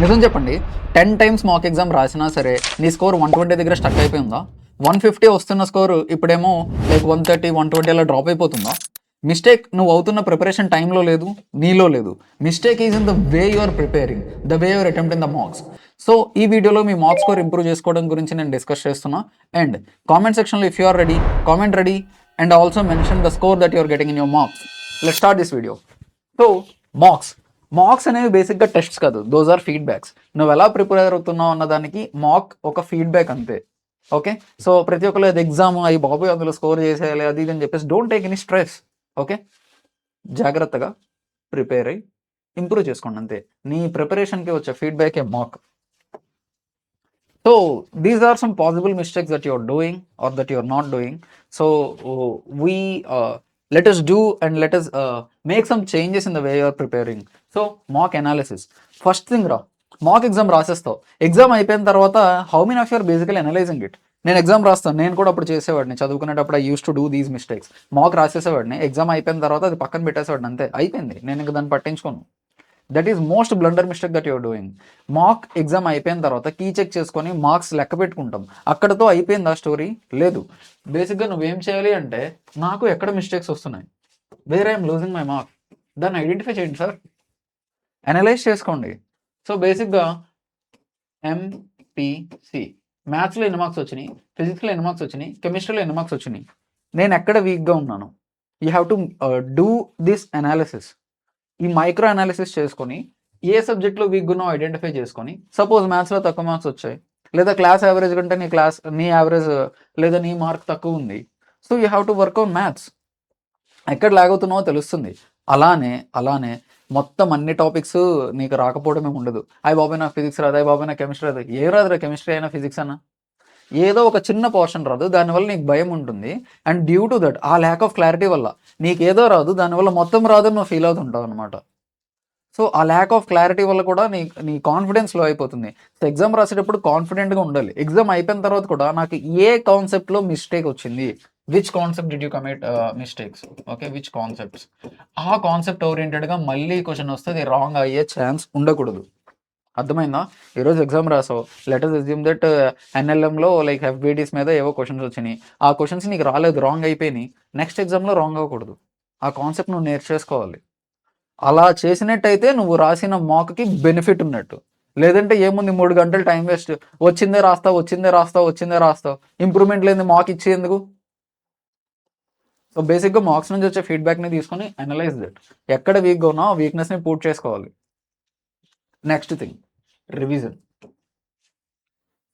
నిజం చెప్పండి, 10 టైమ్స్ మాక్ ఎగ్జామ్ రాసినా సరే నీ స్కోర్ 120 దగ్గర స్టక్ అయిపోయిందా? 150 వస్తున్న స్కోర్ ఇప్పుడేమో లైక్ 130, 120 అలా డ్రాప్ అయిపోతుందా? మిస్టేక్ నువ్వు అవుతున్న ప్రిపరేషన్ టైంలో లేదు, నీలో లేదు. Mistake is in the way you are preparing, the way your attempt in the marks. So ఈ వీడియోలో మీ మార్క్స్ స్కోర్ ఇంప్రూవ్ చేసుకోవడం గురించి నేను డిస్కస్ చేస్తున్నా. అండ్ కామెంట్ సెక్షన్లో if you are ready, comment ready and also mention the score that your getting in your marks. Let's start this video. So marks అనేవి బేసిక్గా tests కాదు, దోస్ ఆర్ ఫీడ్బ్యాక్స్. నువ్వు ఎలా ప్రిపేర్ అవుతున్నావు అన్న దానికి మాక్ ఒక ఫీడ్బ్యాక్ అంతే. ఓకే, సో ప్రతి ఒక్కరు అది ఎగ్జామ్ అయ్యి బాబు అందులో స్కోర్ చేసేయాలి అది ఇది అని చెప్పేసి don't take any stress. Okay, జాగ్రత్తగా ప్రిపేర్ అయ్యి ఇంప్రూవ్ చేసుకోండి అంతే. నీ ప్రిపరేషన్కి వచ్చే ఫీడ్బ్యాకే mock. So these are some possible mistakes that you're doing or that you're not doing. So we let us do and let us make some changes in the way you are preparing. So mock analysis first thing mock exam రాసేస్తావు. Exam అయిపోయిన తర్వాత how many of your basically analysing it. నేను exam రాస్తాను, నేను కూడా అప్పుడు చేసేవాడిని, చదువుకునేటప్పుడు I use to do these mistakes. Mock రాసేసేవాడిని, ఎగ్జామ్ అయిపోయిన తర్వాత అది పక్కన పెట్టేసేవాడిని అంతే, అయిపోయింది, నేను ఇంకా దాన్ని పట్టించుకోను. That is most blunder mistake that your doing. Mock exam అయిపోయిన తర్వాత కీ చెక్ చేసుకొని మార్క్స్ లెక్క పెట్టుకుంటాం, అక్కడతో అయిపోయింది ఆ స్టోరీ. లేదు, బేసిక్గా నువ్వేం చేయాలి అంటే నాకు ఎక్కడ మిస్టేక్స్ వస్తున్నాయి, where I'm losing my mark, దాన్ని ఐడెంటిఫై చేయండి సార్, అనలైజ్ చేసుకోండి. సో బేసిక్గా ఎంపీసీ మ్యాథ్స్లో ఎన్ని మార్క్స్ వచ్చినాయి, ఫిజిక్స్లో ఎన్ని మార్క్స్ వచ్చినాయి, కెమిస్ట్రీలో ఎన్ని మార్క్స్ వచ్చినాయి, నేను ఎక్కడ వీక్గా ఉన్నాను, you have to do this analysis. ఈ మైక్రో అనాలిసిస్ చేసుకొని ఏ సబ్జెక్ట్లో వీక్గా ఉన్నావు ఐడెంటిఫై చేసుకొని, సపోజ్ మ్యాథ్స్లో తక్కువ మార్క్స్ వచ్చాయి, లేదా క్లాస్ యావరేజ్ కంటే నీ యావరేజ్ లేదా నీ మార్క్ తక్కువ ఉంది, so you have to work on maths. ఎక్కడ లాగవుతున్నావో తెలుస్తుంది. అలానే మొత్తం అన్ని టాపిక్స్ నీకు రాకపోవడమే ఉండదు. అయ్యి బాబాయ్ నాకు ఫిజిక్స్ రాదు, అయ్యి బాబాయ్ నాకు కెమిస్ట్రీ రాదు. ఏ రాదురా, కెమిస్ట్రీ అయినా ఫిజిక్స్ అయినా ఏదో ఒక చిన్న పోర్షన్ రాదు, దానివల్ల నీకు భయం ఉంటుంది. అండ్ డ్యూ టు దట్ ఆ ల్యాక్ ఆఫ్ క్లారిటీ వల్ల నీకు ఏదో రాదు, దానివల్ల మొత్తం రాదని నువ్వు ఫీల్ అవుతుంటావు అనమాట. సో ఆ ల్యాక్ ఆఫ్ క్లారిటీ వల్ల కూడా నీ కాన్ఫిడెన్స్ లో అయిపోతుంది. సో ఎగ్జామ్ రాసేటప్పుడు కాన్ఫిడెంట్గా ఉండాలి. ఎగ్జామ్ అయిపోయిన తర్వాత కూడా నాకు ఏ కాన్సెప్ట్లో మిస్టేక్ వచ్చింది, which concept did you commit mistakes, okay, which concepts, ఆ కాన్సెప్ట్ ఓరియంటెడ్గా మళ్ళీ క్వశ్చన్ వస్తుంది, రాంగ్ అయ్యే ఛాన్స్ ఉండకూడదు. అర్థమైందా? ఈరోజు ఎగ్జామ్ రాసావు, లెట్ us assume దట్ ఎన్ఎల్ఎంలో లైక్ ఎఫ్బిడిస్ మీద ఏవో క్వశ్చన్స్ వచ్చినాయి, ఆ క్వశ్చన్స్ నీకు రాలేదు, రాంగ్ అయిపోయినాయి, నెక్స్ట్ ఎగ్జామ్లో రాంగ్ అవ్వకూడదు. ఆ కాన్సెప్ట్ నువ్వు నేర్చేసుకోవాలి. అలా చేసినట్టయితే నువ్వు రాసిన మాక్కి బెనిఫిట్ ఉన్నట్టు. లేదంటే ఏముంది, 3 గంటలు టైం వేస్ట్, వచ్చిందే రాస్తావు, ఇంప్రూవ్మెంట్ లేని మాక్ ఇచ్చేందుకు. సో బేసిక్గా మార్క్స్ నుంచి వచ్చే ఫీడ్బ్యాక్ని తీసుకొని అనలైజ్ దట్, ఎక్కడ వీక్గా ఉన్నా ఆ వీక్నెస్ని పూర్తి చేసుకోవాలి. Next thing, revision.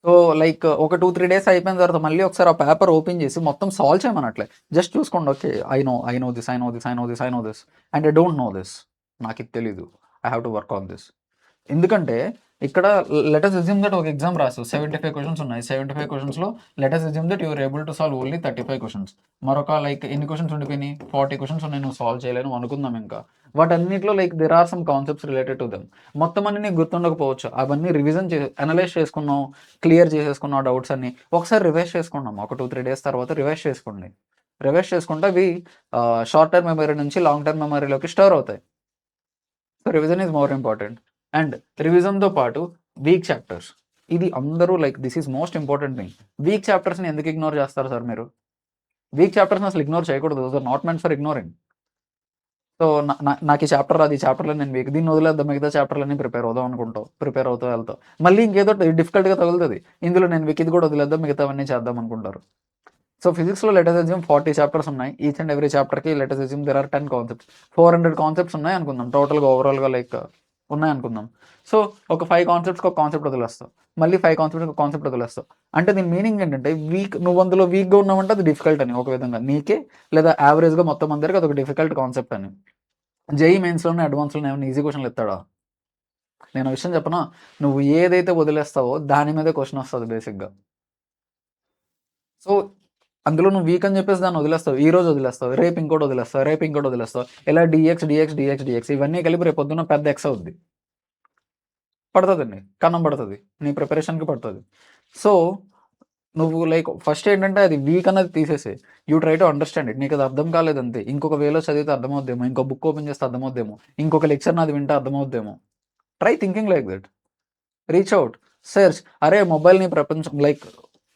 So like ఒక 2-3 డేస్ అయిపోయిన తర్వాత మళ్ళీ ఒకసారి ఆ పేపర్ ఓపెన్ చేసి మొత్తం సాల్వ్ చేయమనట్లే, జస్ట్ చూసుకోండి. Okay, I know this and I don't know this, నాకు ఇది తెలీదు, I have to work on this. ఎందుకంటే ఇక్కడ లెట్ us assume దట్ ఒక ఎగ్జామ్ రాసు 75 క్వశ్చన్స్ ఉన్నాయి, 75 క్వశ్చన్స్లో లెట్ us assume దట్ you're able to solve only 35 questions. మరొక లైక్ ఎన్ని క్వశ్చన్స్ ఉండిపోయినాయి, 40 క్వశ్చన్స్ ఉన్నాయి, నువ్వు సాల్వ్ చేయలేను అనుకుందాం. ఇంకా వాటన్నిటిలో like there are some concepts related to them. మొత్తం అన్ని నీకు గుర్తుండకపోవచ్చు, అవన్నీ రివిజన్ అనలైజ్ చేసుకున్నావు, క్లియర్ చేసేసుకున్నావు డౌట్స్ అన్ని, ఒకసారి రివైజ్ చేసుకున్నాం. ఒక 2-3 డేస్ తర్వాత రివైజ్ చేసుకోండి. రివైజ్ చేసుకుంటే అవి షార్ట్ టర్మ్ మెమరీ నుంచి లాంగ్ టర్మ్ మెమరీలోకి స్టోర్ అవుతాయి. So revision is more important. And రివిజన్తో పాటు వీక్ చాప్టర్స్, ఇది అందరూ like this is most important thing. Weak చాప్టర్స్ని ఎందుకు ఇగ్నోర్ చేస్తారు సార్ మీరు? వీక్ చాప్టర్స్ని అసలు ఇగ్నోర్ చేయకూడదు, those are not meant for ignoring. So నాకు ఈ చాప్టర్ రాదు, ఈ చాప్టర్లో నేను వీక్, దీన్ని వదిలేద్దాం, మిగతా చాప్టర్లన్నీ ప్రిపేర్ అవుతూ వెళ్తావు, మళ్ళీ ఇంకేదో డిఫికల్ట్గా తగులుతుంది, ఇందులో నేను వీక్, ఇది కూడా వదిలేద్దాం, మిగతావన్నీ చేద్దాం అనుకుంటారు. సో ఫిజిక్స్లో లెట్ us assume 40 చాప్టర్స్ ఉన్నాయి, ఈచ్ అండ్ ఎవ్రీ చాప్టర్కి let us assume there are 10 concepts, 400 concepts ఉన్నాయి అనుకుందాం, టోటల్గా ఓవరాల్గా లైక్ ఉన్నాయి అనుకుందాం. సో ఒక 5 కాన్సెప్ట్స్కి ఒక కాన్సెప్ట్ వదిలేస్తావు, మళ్ళీ 5 కాన్సెప్ట్కి ఒక కాన్సెప్ట్ వదిలేస్తావు. అంటే దీని మీనింగ్ ఏంటంటే నువ్వు అందులో వీక్గా ఉన్నావంటే అది డిఫికల్ట్ అని ఒక విధంగా నీకే, లేదా యావరేజ్గా మొత్తం అందరికీ అదొక డిఫికల్ట్ కాన్సెప్ట్ అని. జేఈ మెయిన్స్లోనే అడ్వాన్స్లోనే ఏమైనా ఈజీ క్వశ్చన్లు ఎత్తాడా? నేను విషయం చెప్పనా, నువ్వు ఏదైతే వదిలేస్తావో దాని మీదే క్వశ్చన్ వస్తుంది బేసిక్గా. సో అందులో నువ్వు వీక్ అని చెప్పేసి దాన్ని వదిలేస్తావు, ఈ రోజు వదిలేస్తావు, రేపు ఇంకోటి వదిలేస్తావు, ఇలా డిఎక్స్ ఇవన్నీ కలిపి రేపు పొద్దున్న పెద్ద ఎక్స్ అవుద్ది, పడుతుందండి, కన్నం పడుతుంది, నీ ప్రిపరేషన్కి పడుతుంది. సో నువ్వు లైక్ ఫస్ట్ ఏంటంటే అది వీక్ అన్నది తీసేసి you try to understand it. నీకు అది అర్థం కాలేదంతే, ఇంకొక వేలో చదివితే అర్థమవుద్దేమో, ఇంకో బుక్ ఓపెన్ చేస్తే అర్థమవుద్దేమో, ఇంకొక లెక్చర్ నాది వింటే అర్థమవుద్దేమో. Try thinking like that. Reach out, search. అరే మొబైల్ నీ ప్రపంచం, లైక్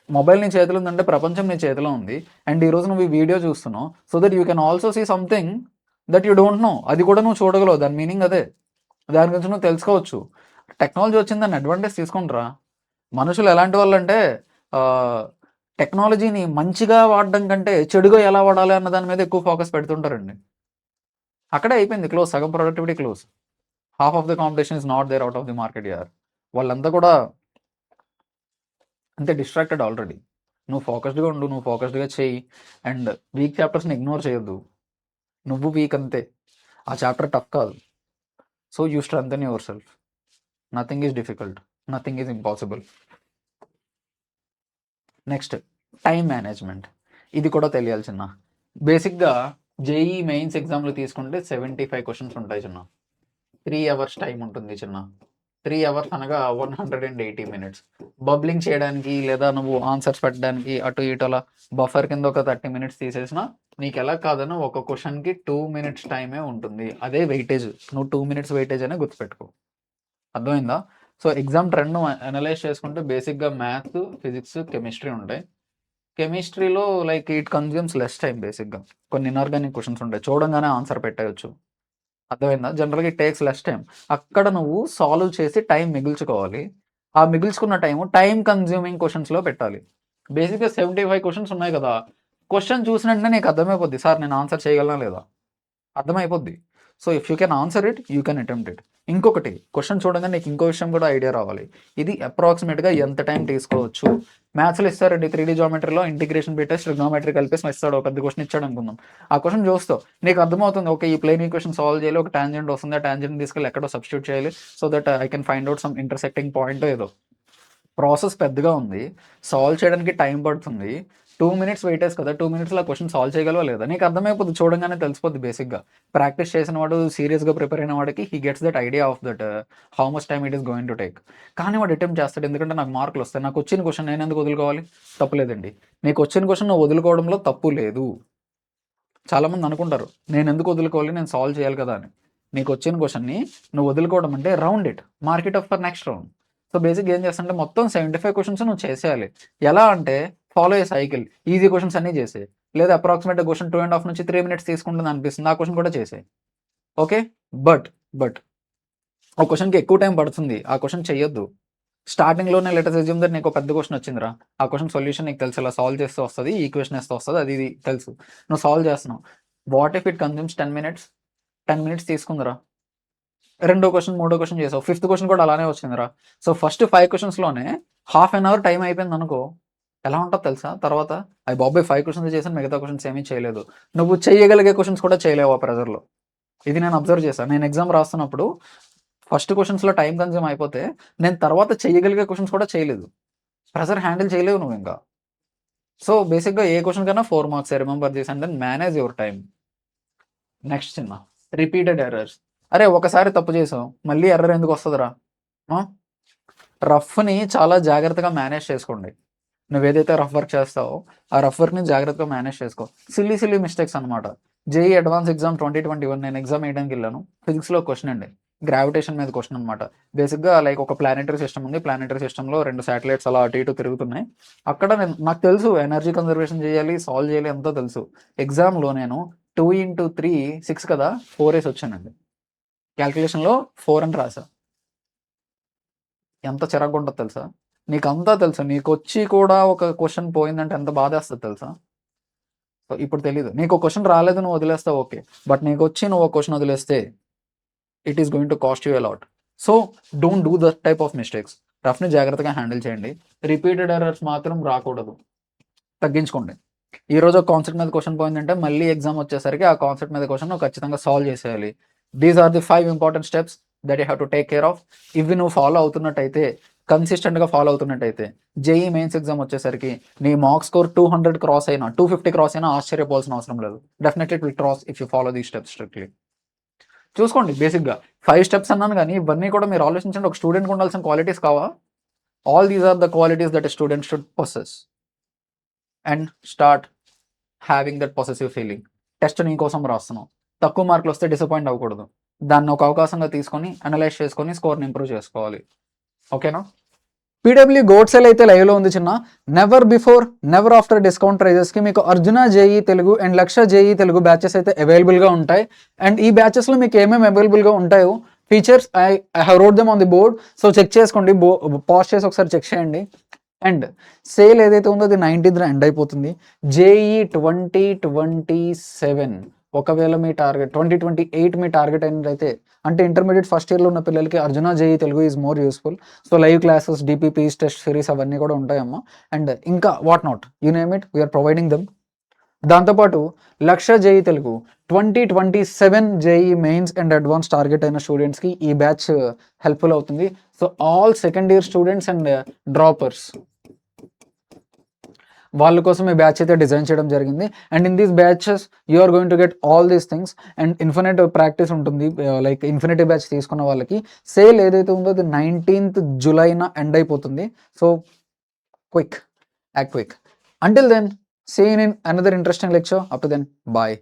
మొబైల్ నీ చేతిలో ఉందంటే ప్రపంచం నీ చేతిలో ఉంది. అండ్ ఈరోజు నువ్వు ఈ వీడియో చూస్తున్నావు so that you can also see something that you don't know. అది కూడా నువ్వు చూడగలవు, దాని మీనింగ్ అదే. దాని గురించి నువ్వు తెలుసుకోవచ్చు. టెక్నాలజీ వచ్చింది, దాన్ని అడ్వాంటేజ్ తీసుకుంటారా. మనుషులు ఎలాంటి వాళ్ళు అంటే టెక్నాలజీని మంచిగా వాడడం కంటే చెడుగా ఎలా వాడాలి అన్న దాని మీద ఎక్కువ ఫోకస్ పెడుతుంటారండి. అక్కడే అయిపోయింది క్లోజ్, సగం productivity close. Half of the competition is not there out of the market యార్. వాళ్ళంతా కూడా అంతే డిస్ట్రాక్టెడ్ ఆల్రెడీ. నువ్వు ఫోకస్డ్గా ఉండు, నువ్వు ఫోకస్డ్గా చెయ్యి. అండ్ వీక్ చాప్టర్స్ని ఇగ్నోర్ చేయొద్దు. నువ్వు వీక్ అంతే, ఆ చాప్టర్ టఫ్ కాదు. So you strengthen your self. Nothing is difficult, nothing is impossible. Next time management. ఇది కూడా తెలియాలి చిన్న. బేసిక్గా జేఈ మెయిన్స్ ఎగ్జామ్లో తీసుకుంటే 75 క్వశ్చన్స్ ఉంటాయి చిన్న. 3 అవర్స్ టైం ఉంటుంది చిన్న. 3 అవర్స్ అనగా 180 మినిట్స్. బబ్లింగ్ చేయడానికి లేదా నువ్వు ఆన్సర్స్ పెట్టడానికి అటు ఇటు అలా బఫర్ కింద ఒక 30 మినిట్స్ తీసేసినా నీకు ఎలా కాదన్నా ఒక క్వశ్చన్కి 2 మినిట్స్ టైమే ఉంటుంది. అదే వెయిటేజ్, నువ్వు 2 మినిట్స్ వెయిటేజ్ అనే గుర్తుపెట్టుకో. అర్థమైందా. సో ఎగ్జామ్ ట్రెండ్ అనలైజ్ చేసుకుంటే బేసిక్గా మ్యాథ్స్, ఫిజిక్స్, కెమిస్ట్రీ ఉంటాయి. కెమిస్ట్రీలో like it consumes less time. బేసిక్గా కొన్ని ఇన్ఆర్గానిక్ క్వశ్చన్స్ ఉంటాయి, చూడంగానే ఆన్సర్ పెట్టేయచ్చు. అర్థమైందా. జనరల్గా ఇట్ టేక్స్ లెస్ టైం. అక్కడ నువ్వు సాల్వ్ చేసి టైం మిగుల్చుకోవాలి. ఆ మిగుల్చుకున్న టైం కన్జ్యూమింగ్ క్వశ్చన్స్లో పెట్టాలి. బేసిక్గా 75 క్వశ్చన్స్ ఉన్నాయి కదా, క్వశ్చన్ చూసిన వెంటనే నీకు అర్థమైపోద్ది, సార్ నేను ఆన్సర్ చేయగలనా లేదా అర్థమైపోద్ది. So if you can answer it, you can attempt it. ఇంకొకటి క్వశ్చన్ చూడగానే నీకు ఇంకో విషయం కూడా ఐడియా రావాలి. ఇది అప్రాక్సిమేట్గా ఎంత టైం తీసుకోవచ్చు. మ్యాథ్స్లో ఇస్తారండి 3D జామెట్రీలో ఇంటిగ్రేషన్ పెట్టేసి ట్రిగ్నోమెట్రీ కలిపేసి ఇస్తాడు, ఒక పెద్ద క్వశ్చన్ ఇచ్చాడు అనుకుందాం. ఆ క్వశ్చన్ చూస్తావు, నీకు అర్థమవుతుంది ఓకే ఈ ప్లేన్ ఈక్వేషన్ సాల్వ్ చేయాలి, ఒక టాంజెంట్ వస్తుంది, ఆ టాంజెంట్ తీసుకెళ్ళి ఎక్కడో సబ్స్టిట్యూట్ చేయాలి so that I can find out some intersecting point. ఏదో ప్రాసెస్ పెద్దగా ఉంది, సాల్వ్ చేయడానికి టైం పడుతుంది. 2 మినిట్స్ వెయిటేజ్ కదా, 2 మినిట్స్లో క్వశ్చన్ సాల్వ్ చేయగలవా లేదా నీకు అర్థమైపోతుంది, చూడంగానే తెలిసిపోద్ది. బేసిక్గా ప్రాక్టీస్ చేసిన వాడు, సీరియస్గా ప్రిపేర్ అయిన వాడికి he gets that idea of that how much time it is going to take. కానీ వాడు అటెంప్ట్ చేస్తాడు, ఎందుకంటే నాకు మార్కులు వస్తాయి, నాకు వచ్చిన క్వశ్చన్ నేను ఎందుకు వదులుకోవాలి. తప్పు లేదండి, నీకు వచ్చిన క్వశ్చన్ నువ్వు వదులుకోవడంలో తప్పు లేదు. చాలామంది అనుకుంటారు నేను ఎందుకు వదులుకోవాలి, నేను సాల్వ్ చేయాలి కదా అని. నీకు వచ్చిన క్వశ్చన్ని నువ్వు వదులుకోవడం అంటే round it, market up for next round. So basic ఏం చేస్తానంటే మొత్తం 75 క్వశ్చన్స్ నువ్వు చేసేయాలి. ఎలా అంటే ఫాలో అయ్యే సైకిల్, ఈజీ క్వశ్చన్స్ అన్నీ చేసే, లేదా అప్రాక్సిమేట్ క్వశ్చన్ 2.5 నుంచి 3 మినిట్స్ తీసుకుంటుంది అనిపిస్తుంది, ఆ క్వశ్చన్ కూడా చేసే. ఓకే, బట్ ఆ క్వశ్చన్కి ఎక్కువ టైం పడుతుంది, ఆ క్వశ్చన్ చెయ్యొద్దు. స్టార్టింగ్లోనే లెటర్స్ అజ్యూమ్ దట్ నీకు పెద్ద క్వశ్చన్ వచ్చిందిరా, ఆ క్వశ్చన్ సొల్యూషన్ నీకు తెలుసు, ఇలా సాల్వ్ చేస్తే వస్తుంది, ఈ ఈక్వేషన్ వేస్తే వస్తుంది, అది ఇది తెలుసు, నువ్వు సాల్వ్ చేస్తున్నావు. What if it consumes 10 minutes, 10 minutes తీసుకుందిరా, రెండో క్వశ్చన్ మూడో క్వశ్చన్ చేసావు, 5th క్వశ్చన్ కూడా అలానే వచ్చిందిరా. సో ఫస్ట్ 5 క్వశ్చన్స్లోనే ½ అన్ అవర్ టైం అయిపోయింది అనుకో, ఎలా ఉంటుందో తెలుసా. తర్వాత అవి బాబాయ్ 5 క్వశ్చన్స్ చేశాను, మిగతా క్వశ్చన్స్ ఏమీ చేయలేదు. నువ్వు చేయగలిగే క్వశ్చన్స్ కూడా చేయలేవు ఆ ప్రెజర్లో. ఇది నేను అబ్జర్వ్ చేశాను. నేను ఎగ్జామ్ రాస్తున్నప్పుడు ఫస్ట్ క్వశ్చన్స్లో టైం కన్జ్యూమ్ అయిపోతే నేను తర్వాత చేయగలిగే క్వశ్చన్స్ కూడా చేయలేదు. ప్రెజర్ హ్యాండిల్ చేయలేవు నువ్వు ఇంకా. సో బేసిక్గా ఏ క్వశ్చన్ కన్నా 4 marks, remember this and then manage your time. Next చిన్న రిపీటెడ్ ఎర్రర్స్. అరే ఒకసారి తప్పు చేసావు, మళ్ళీ ఎర్రర్ ఎందుకు వస్తుందిరా. రఫ్ని చాలా జాగ్రత్తగా మేనేజ్ చేసుకోండి. నువ్వు ఏదైతే రఫ్ వర్క్ చేస్తావో ఆ రఫ్ వర్క్ని జాగ్రత్తగా మేనేజ్ చేసుకో. సిల్లీ మిస్టేక్స్ అనమాట. జేఈ అడ్వాన్స్ ఎగ్జామ్ 2021 నేను ఎగ్జామ్ వేయడానికి వెళ్ళాను. ఫిజిక్స్లో క్వశ్చన్ అండి, గ్రావిటేషన్ మీద క్వశ్చన్ అనమాట. బేసిక్గా లైక్ ఒక ప్లానెటరీ సిస్టమ్ ఉంది, ప్లానెటరీ సిస్టంలో 2 శాటిలైట్స్ అలా అటు ఇటు తిరుగుతున్నాయి. అక్కడ నాకు తెలుసు ఎనర్జీ కన్జర్వేషన్ చేయాలి, సాల్వ్ చేయాలి, ఎంతో తెలుసు. ఎగ్జామ్లో నేను 2 × 3 6 కదా, 4 వచ్చానండి. క్యాల్కులేషన్లో 4 అని రాసా. ఎంత చిరాకు ఉంటుంది తెలుసా. నీకు అంతా తెలుసు, నీకు వచ్చి కూడా ఒక క్వశ్చన్ పోయిందంటే ఎంత బాధేస్తుంది తెలుసా. సో ఇప్పుడు తెలీదు, నీకు క్వశ్చన్ రాలేదు నువ్వు వదిలేస్తావు ఓకే, బట్ నీకు వచ్చి నువ్వు ఒక క్వశ్చన్ వదిలేస్తే it is going to cost you a lot. So don't do that type of mistakes. రఫ్ని జాగ్రత్తగా హ్యాండిల్ చేయండి. రిపీటెడ్ ఎర్రర్స్ మాత్రం రాకూడదు, తగ్గించుకోండి. ఈరోజు ఒక కాన్సెప్ట్ మీద క్వశ్చన్ పోయిందంటే మళ్ళీ ఎగ్జామ్ వచ్చేసరికి ఆ కాన్సెప్ట్ మీద క్వశ్చన్ నువ్వు ఖచ్చితంగా సాల్వ్ చేసేయాలి. These are the 5 important steps that you have to take care of. ఇవి నువ్వు ఫాలో అవుతున్నట్టయితే, కన్సిస్టెంట్గా ఫాలో అవుతున్నట్టయితే, జేఈ మెయిన్స్ ఎగ్జామ్ వచ్చేసరికి నీ మార్క్స్ స్కోర్ 200 క్రాస్ అయినా 250 క్రాస్ అయినా ఆశ్చర్యపోవాల్సిన అవసరం లేదు. Definitely it will cross if you follow దీ స్టెప్స్ స్ట్రిక్ట్లీ. చూసుకోండి బేసిక్గా 5 స్టెప్స్ అన్నాను కానీ ఇవన్నీ కూడా మీరు ఆలోచించండి, ఒక స్టూడెంట్కి ఉండాల్సిన క్వాలిటీస్ కావా. All these are the qualities that a student should possess and start having that possessive feeling. Test నీ కోసం రాస్తున్నావు, తక్కువ మార్కులు వస్తే డిసప్పాయింట్ అవ్వకూడదు. దాన్ని ఒక అవకాశంగా తీసుకొని అనలైజ్ చేసుకొని స్కోర్ని ఇంప్రూవ్ చేసుకోవాలి. ఓకేనా? పీడబ్ల్యూ గోడ్ సెల్ అయితే లైవ్లో ఉంది చిన్న. Never before never after discount ప్రైజెస్కి మీకు Arjuna JEE Telugu and Lakshya JEE Telugu batches అయితే అవైలబుల్గా ఉంటాయి. అండ్ ఈ బ్యాచెస్లో మీకు ఏమేమి అవైలబుల్గా ఉంటాయో features I have wrote them on the board. So check చేసుకోండి, పాజ్ చేసి ఒకసారి చెక్ చేయండి. అండ్ సేల్ ఏదైతే ఉందో అది 19th ఎండ్ అయిపోతుంది. జేఈ 2027 ఒకవేళ మీ టార్గెట్ 2028 మీ టార్గెట్ అయినట్లయితే, అంటే ఇంటర్మీడియట్ ఫస్ట్ ఇయర్లో ఉన్న పిల్లలకి Arjuna JEE Telugu is more useful. So live classes, DPPs, test series అవన్నీ కూడా ఉంటాయమ్మా. అండ్ ఇంకా what not, you name it, we're providing them. దాంతోపాటు Lakshya JEE Telugu 2027 JEE mains and advance target అయిన స్టూడెంట్స్కి ఈ బ్యాచ్ హెల్ప్ఫుల్ అవుతుంది. So all second year students and droppers వాళ్ళ కోసం ఈ బ్యాచ్ అయితే డిజైన్ చేయడం జరిగింది. And in these batches you are going to get all these things. And infinite practice ఉంటుంది. లైక్ ఇన్ఫినిటీ బ్యాచ్ తీసుకున్న వాళ్ళకి సేల్ ఏదైతే ఉందో అది 19th జూలైన ఎండ్ అయిపోతుంది. So quick, act quick. Until then, see you in another interesting lecture. Up to then, bye.